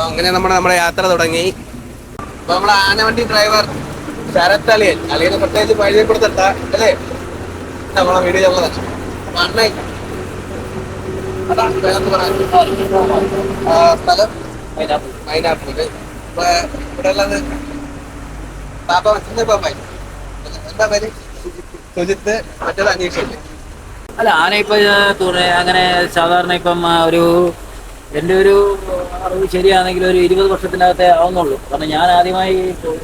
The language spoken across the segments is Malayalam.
അങ്ങനെ നമ്മുടെ യാത്ര തുടങ്ങി. അപ്പൊ നമ്മുടെ ആനവണ്ടി ഡ്രൈവർ ശരത് അളിയൻ, അളിയനെ പ്രത്യേകിച്ച് പരിചയപ്പെടുത്തണ്ട അല്ലേ, നമ്മളെ വീഡിയോ ഉള്ളത്. അണ്ണൻ അതാണ് സ്ഥലം മൈനാപ്പൂര്. ഇപ്പൊ ഇവിടെ ഉള്ളത് പാപ്പായി, എന്താ പേര്? സുജിത്ത്, മറ്റേത് അനീഷല്ലേ? അല്ല, ആന ഇപ്പൊ അങ്ങനെ സാധാരണ ഇപ്പം എൻ്റെ ഒരു അറിവ് ശരിയാണെങ്കിൽ ഒരു 20 വർഷത്തിനകത്തേ ആവുന്നുള്ളൂ. കാരണം ഞാൻ ആദ്യമായി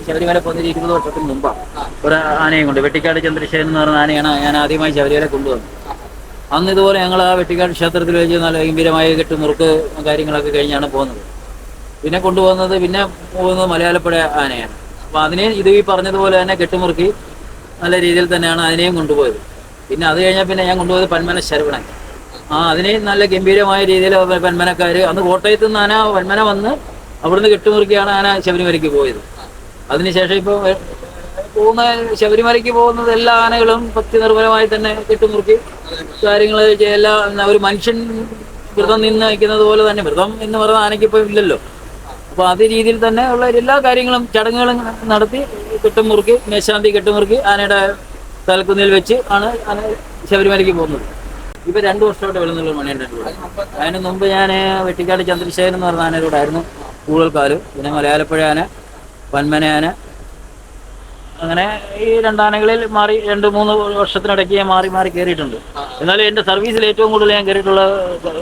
ശബരിമല പോകുന്നത് 20 വർഷത്തിന് മുമ്പാണ്. ഒരു ആനയും കൊണ്ട്, വെട്ടിക്കാട് ചന്ദ്രശേഖരൻ എന്ന് പറയുന്ന ആനയാണ് ഞാൻ ആദ്യമായി ശബരിമല കൊണ്ടുവന്നത്. അന്ന് ഇതുപോലെ ഞങ്ങൾ ആ വെട്ടിക്കാട് ക്ഷേത്രത്തിൽ വെച്ച് നല്ല ഗംഭീരമായ കെട്ടുമുറുക്ക് കാര്യങ്ങളൊക്കെ കഴിഞ്ഞാണ് പോകുന്നത്. പിന്നെ പോകുന്നത് മലയാളപ്പുഴ ആനയാണ്. അപ്പോൾ അതിനെ ഈ പറഞ്ഞതുപോലെ തന്നെ കെട്ടുമുറുക്കി നല്ല രീതിയിൽ തന്നെയാണ് അതിനെയും കൊണ്ടുപോയത്. പിന്നെ അത് കഴിഞ്ഞാൽ പിന്നെ ഞാൻ കൊണ്ടുപോയത് പന്മന ശരവണൻ. അതിനെ നല്ല ഗംഭീരമായ രീതിയിൽ പന്മനക്കാർ, അന്ന് കോട്ടയത്ത് നിന്ന് ആന പന്മന വന്ന് അവിടുന്ന് കെട്ടുമുറുക്കിയാണ് ആന ശബരിമലയ്ക്ക് പോയത്. അതിനുശേഷം ഇപ്പോൾ ശബരിമലയ്ക്ക് പോകുന്നത് എല്ലാ ആനകളും ഭക്തി നിർഭരമായി തന്നെ കെട്ടുമുറുക്കി കാര്യങ്ങൾ എല്ലാം ഒരു മനുഷ്യൻ വ്രതം നിന്ന് വയ്ക്കുന്നത് പോലെ തന്നെ. വ്രതം എന്ന് പറയുന്ന ആനയ്ക്ക് ഇപ്പോൾ ഇല്ലല്ലോ. അപ്പോൾ അതേ രീതിയിൽ തന്നെ ഉള്ള എല്ലാ കാര്യങ്ങളും ചടങ്ങുകളും നടത്തി കെട്ടുമുറുക്കി, മേശാന്തി കെട്ടുമുറുക്കി ആനയുടെ തലക്കുന്നിൽ വെച്ച് ആണ് ആന ശബരിമലയ്ക്ക് പോകുന്നത്. ഇപ്പൊ 2 വർഷമായിട്ട് വെളുന്നുള്ള മണിയുണ്ട്. അതിന് മുമ്പ് ഞാൻ വെട്ടിക്കാട് ചന്ദ്രശേഖരൻ എന്ന് പറഞ്ഞ ആനയുടെ ആയിരുന്നു കൂടുതൽ കാലം. പിന്നെ മലയാളപ്പുഴ ആന, പന്മന ആന, അങ്ങനെ ഈ 2 ആനകളിൽ മാറി 2-3 വർഷത്തിനിടയ്ക്ക് ഞാൻ മാറി കയറിയിട്ടുണ്ട്. എന്നാലും എൻ്റെ സർവീസിൽ ഏറ്റവും കൂടുതൽ ഞാൻ കയറിയിട്ടുള്ള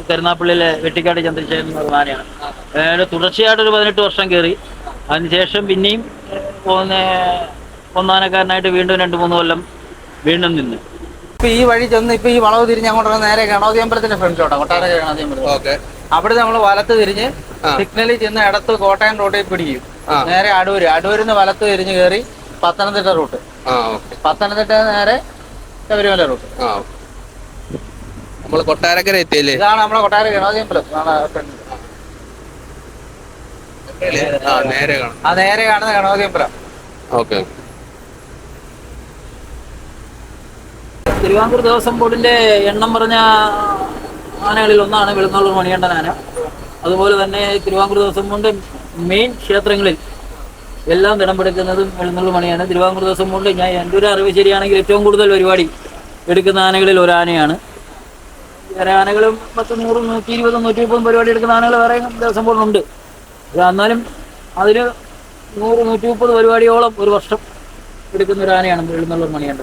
കരുനാപ്പള്ളിയിലെ വെട്ടിക്കാട് ചന്ദ്രശേഖരൻ എന്ന് പറഞ്ഞ ആനയാണ്. തുടർച്ചയായിട്ടൊരു 18 വർഷം കയറി. അതിനുശേഷം പിന്നെയും ഒന്നാനക്കാരനായിട്ട് വീണ്ടും 2-3 കൊല്ലം വീണ്ടും നിന്ന്. ഇപ്പൊ ഈ വഴി ചെന്ന് ഇപ്പൊ ഈ വളവ് തിരിഞ്ഞ് അങ്ങോട്ട് നേരെ ഗണപതി അമ്പലത്തിന്റെ ഫ്രണ്ടിലോട്ടാ, കൊട്ടാര ഗണപതി അമ്പലം. അവിടെ നമ്മൾ വലത്ത് തിരിഞ്ഞ് സിഗ്നലിൽ ചെന്ന് ഇടത്ത് കോട്ടയം റോഡിൽ പിടിക്കും. നേരെ അടൂരിന്ന് വലത്ത് തിരിഞ്ഞ് കയറി പത്തനംതിട്ട റൂട്ട്, പത്തനംതിട്ട നേരെ ശബരിമല റൂട്ട്. നമ്മള് കൊട്ടാരക്കര എത്തിയല്ലേ? ഇതാണ് നമ്മുടെ കൊട്ടാര ഗണപതി അമ്പലം. നേരെ കാണുന്ന ഗണപതി അമ്പലം. തിരുവിതാംകൂർ ദേവസ്വം ബോർഡിന്റെ എണ്ണം പറഞ്ഞ ആനകളിൽ ഒന്നാണ് വെളുന്നള്ളൂർ മണികണ്ഠൻ ആന. അതുപോലെ തന്നെ തിരുവിതാംകൂർ ദേവസ്വം ബോർഡിന്റെ മെയിൻ ക്ഷേത്രങ്ങളിൽ എല്ലാം തിടമ്പെടുക്കുന്നതും വെളുന്നള്ളൂർ മണിയാണ്. തിരുവിതാംകൂർ ദേവസ്വം ബോർഡ്, ഞാൻ എൻ്റെ ഒരു അറിവ് ശരിയാണെങ്കിൽ, ഏറ്റവും കൂടുതൽ പരിപാടി എടുക്കുന്ന ആനകളിൽ ഒരു ആനയാണ്. വേറെ ആനകളും 10, 100, 120, 130 പരിപാടി എടുക്കുന്ന ആനകൾ വേറെ ദേവസ്വം ബോർഡിനുണ്ട്. എന്നാലും അതിൽ 100, 130 പരിപാടിയോളം ഒരു വർഷം എടുക്കുന്ന ഒരു ആനയാണ് വെളുന്നള്ളൂർ മണികണ്ഠൻ.